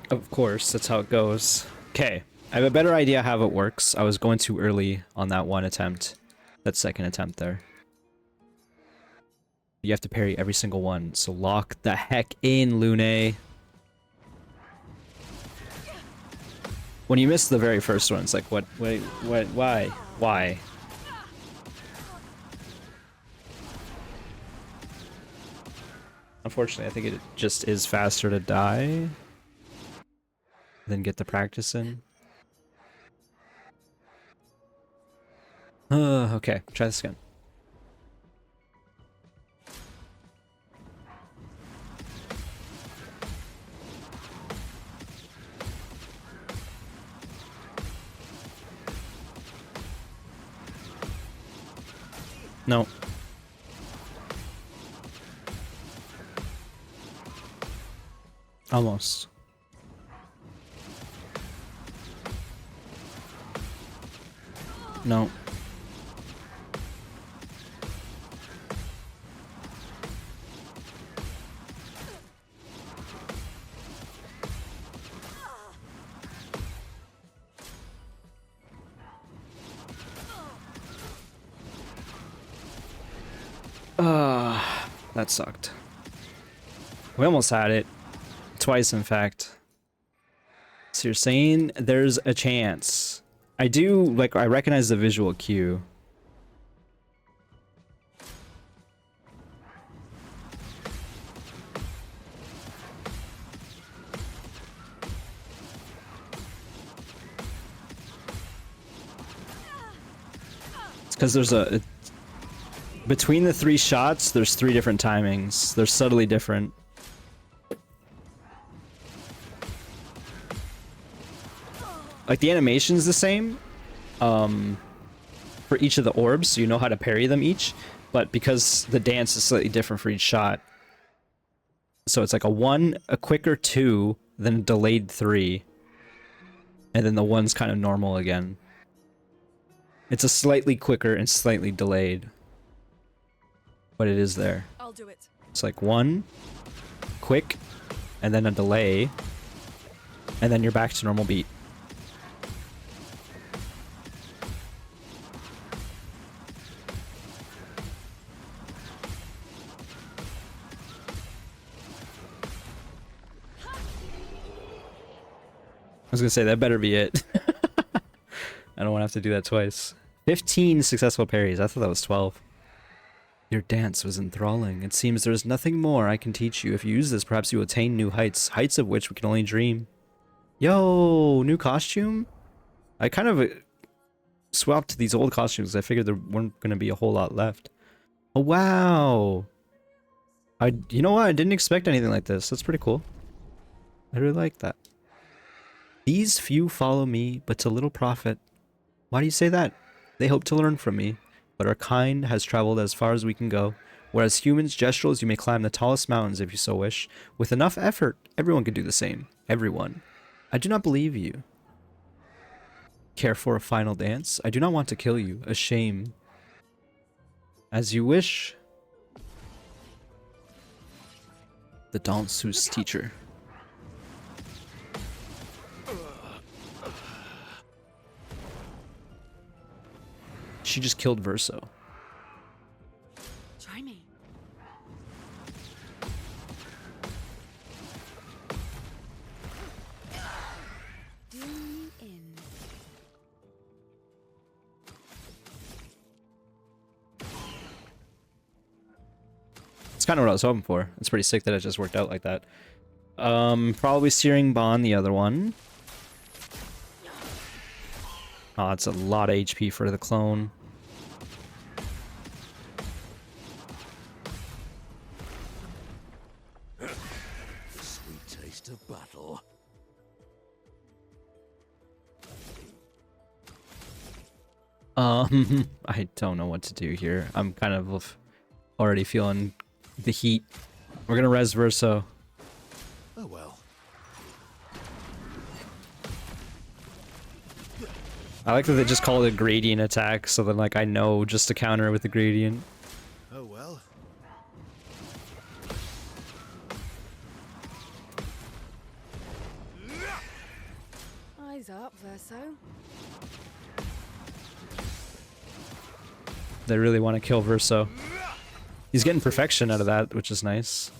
Of course, that's how it goes. Okay, I have a better idea how it works. I was going too early on that one attempt. That second attempt there. You have to parry every single one, so lock the heck in, Lune. When you miss the very first one, it's like, what, wait, what, why? Why? Unfortunately, I think it just is faster to die than get the practice in. Okay, try this again. No. Almost. No. That sucked. We almost had it. Twice, in fact. So you're saying there's a chance. I do, like, I recognize the visual cue. It's because there's between the 3 shots, there's 3 different timings. They're subtly different. Like, the animation's the same for each of the orbs, so you know how to parry them each, but because the dance is slightly different for each shot, so it's like a 1, a quicker 2, then a delayed 3, and then the 1's kind of normal again. It's a slightly quicker and slightly delayed, but it is there. I'll do it. It's like 1, quick, and then a delay, and then you're back to normal beat. I was gonna say, that better be it. I don't want to have to do that twice. 15 successful parries. I thought that was 12. Your dance was enthralling. It seems there is nothing more I can teach you. If you use this, perhaps you will attain new heights. Heights of which we can only dream. Yo, new costume? I kind of swapped these old costumes. I figured there weren't going to be a whole lot left. Oh, wow. You know what? I didn't expect anything like this. That's pretty cool. I really like that. These few follow me, but to little profit. Why do you say that? They hope to learn from me, but our kind has traveled as far as we can go. Whereas humans, gesturals, you may climb the tallest mountains if you so wish. With enough effort, everyone can do the same. Everyone. I do not believe you. Care for a final dance? I do not want to kill you. A shame. As you wish. The danseuse teacher. She just killed Verso. kind of what I was hoping for. It's pretty sick that it just worked out like that. Probably Searing Bond, the other one. Oh, it's a lot of HP for the clone. The sweet taste of battle. I don't know what to do here. I'm kind of already feeling the heat. We're gonna res Verso. Oh well. I like that they just call it a gradient attack, so then like I know just to counter it with the gradient. Oh well. Eyes up, Verso. They really want to kill Verso. He's getting perfection out of that, which is nice.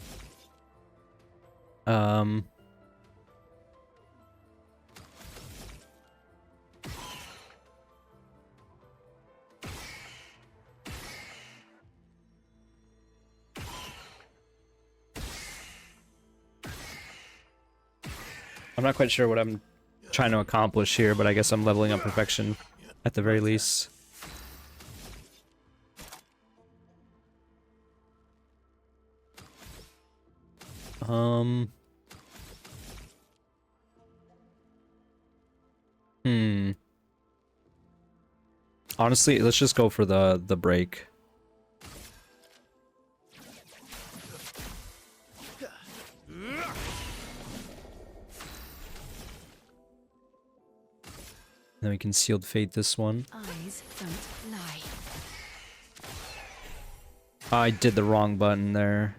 I'm not quite sure what I'm trying to accomplish here, but I guess I'm leveling up perfection at the very least. Honestly, let's just go for the break. Then we can Sealed Fate this one. Eyes don't lie. I did the wrong button there.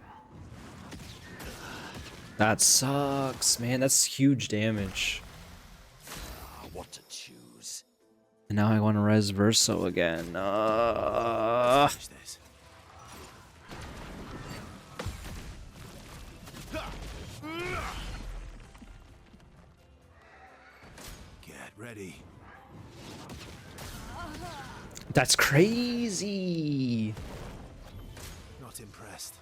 That sucks, man. That's huge damage. What to choose? And now I want to res Verso again. Finish this. Get ready. That's crazy. Not impressed.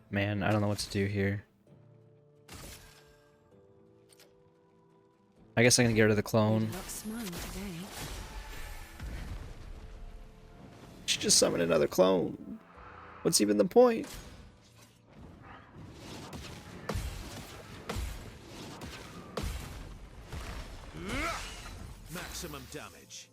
Man, I don't know what to do here. I guess I can get rid of the clone. Not smile today. She just summoned another clone. What's even the point? Maximum damage.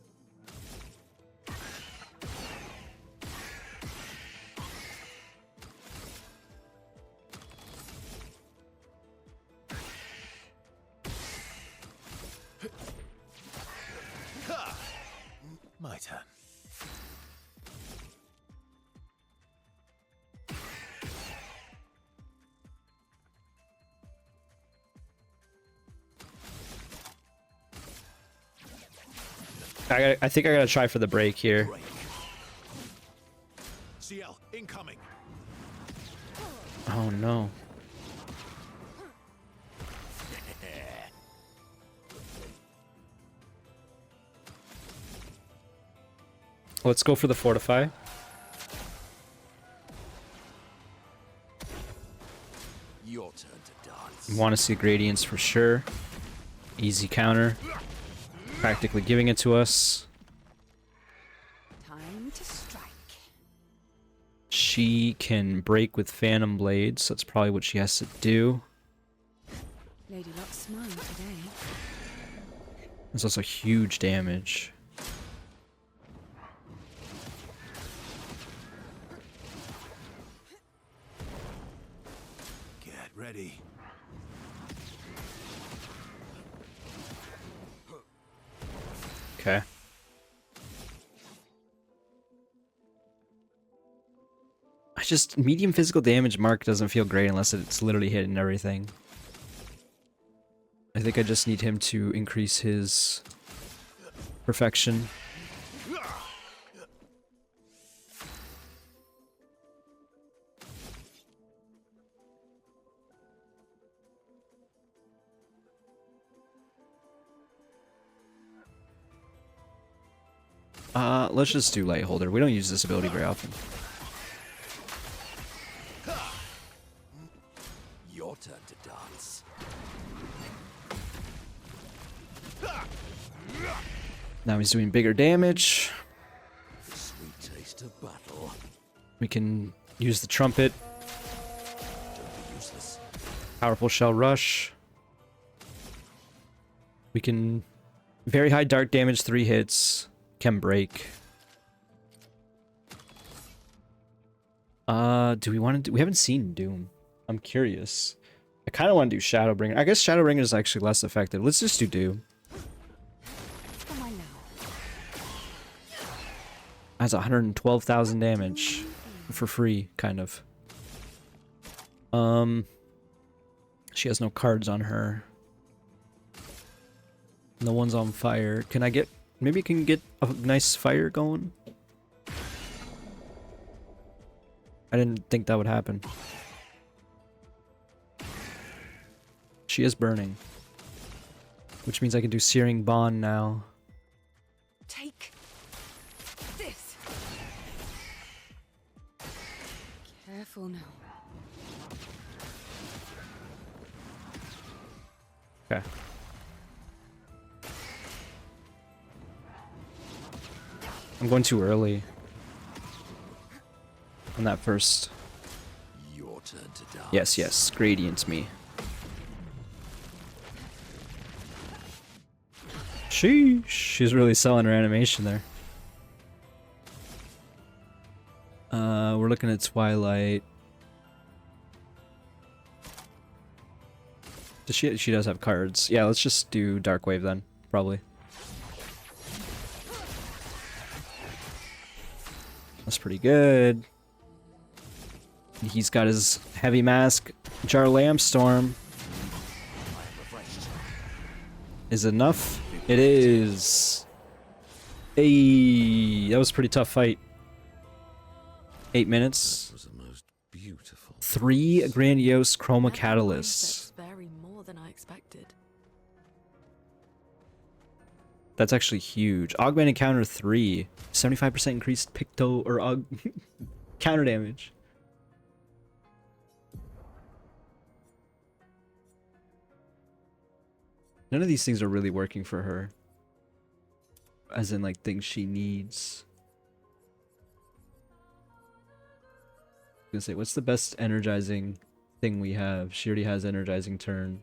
My turn. I think I gotta try for the break here. Break. CL incoming. Oh no. Let's go for the Fortify. Your turn to dance. Want to see gradients for sure. Easy counter. Practically giving it to us. Time to strike. She can break with Phantom Blade, so that's probably what she has to do. Lady Luck smile today. There's also huge damage. Get ready. Okay. Medium physical damage mark doesn't feel great unless it's literally hitting everything. I think I just need him to increase his perfection. Let's just do Light Holder. We don't use this ability very often. Your turn to dance. Now he's doing bigger damage. Sweet taste of battle. We can use the trumpet. Don't be useless. Powerful Shell Rush. We can... Very high dark damage, 3 hits. Can break. Do we want to do... We haven't seen Doom. I'm curious. I kind of want to do Shadowbringer. I guess Shadowbringer is actually less effective. Let's just do Doom. That's 112,000 damage. For free, kind of. She has no cards on her. No one's on fire. Can I get... Maybe I can get a nice fire going? I didn't think that would happen. She is burning. Which means I can do Searing Bond now. Take this. Careful now. Okay. I'm going too early. On that first. Your turn to dance. Yes, yes. Gradient me. Sheesh. She's really selling her animation there. We're looking at Twilight. Does she does have cards. Yeah, let's just do Dark Wave then, probably. That's pretty good. He's got his heavy mask. Jar Lamp Storm. Is enough? It is. Hey, that was a pretty tough fight. 8 minutes. That was the most beautiful. 3 grandiose chroma Level catalysts. mindsets vary more than I expected. That's actually huge. Augmented counter 3. 75% increased picto or counter damage. None of these things are really working for her. As in, like, things she needs. I was gonna say, what's the best energizing thing we have? She already has energizing turn.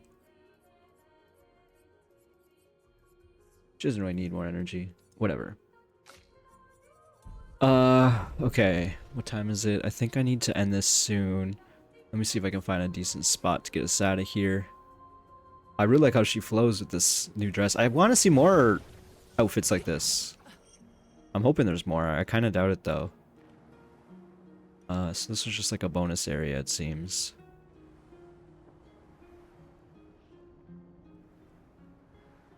She doesn't really need more energy. Whatever. Okay. What time is it? I think I need to end this soon. Let me see if I can find a decent spot to get us out of here. I really like how she flows with this new dress. I want to see more outfits like this. I'm hoping there's more. I kind of doubt it, though. So this is just like a bonus area, it seems.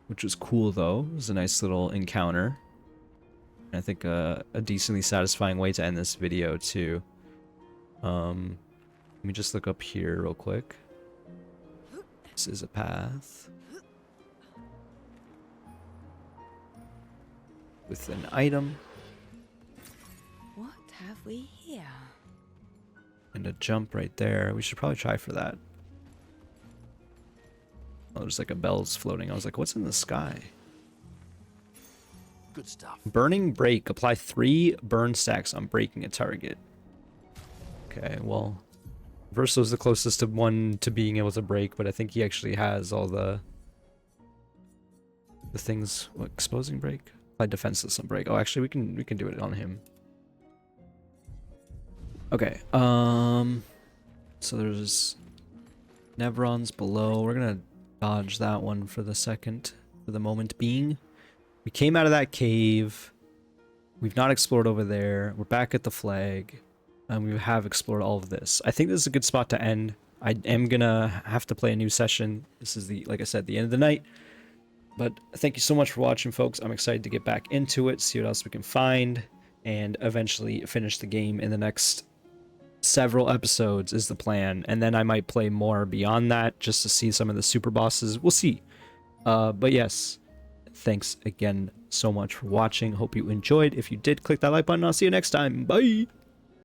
Which was cool, though. It was a nice little encounter. And I think a decently satisfying way to end this video, too. Let me just look up here real quick. This is a path. With an item. What have we here? And a jump right there. We should probably try for that. Oh, there's like a bell's floating. I was like, what's in the sky? Good stuff. Burning Break. Apply 3 burn stacks on breaking a target. Okay, well... Verso's the closest to one to being able to break, but I think he actually has all the things. What, exposing break? Apply defenseless on break. Oh, actually, we can do it on him. Okay. So there's Nevrons below. We're gonna dodge that one for the moment being. We came out of that cave. We've not explored over there. We're back at the flag. And we have explored all of this. I think this is a good spot to end. I am gonna have to play a new session. This is like I said, the end of the night. But thank you so much for watching, folks. I'm excited to get back into it, see what else we can find, and eventually finish the game in the next several episodes is the plan. And then I might play more beyond that just to see some of the super bosses. We'll see. But yes, thanks again so much for watching. Hope you enjoyed. If you did, click that like button. I'll see you next time. Bye.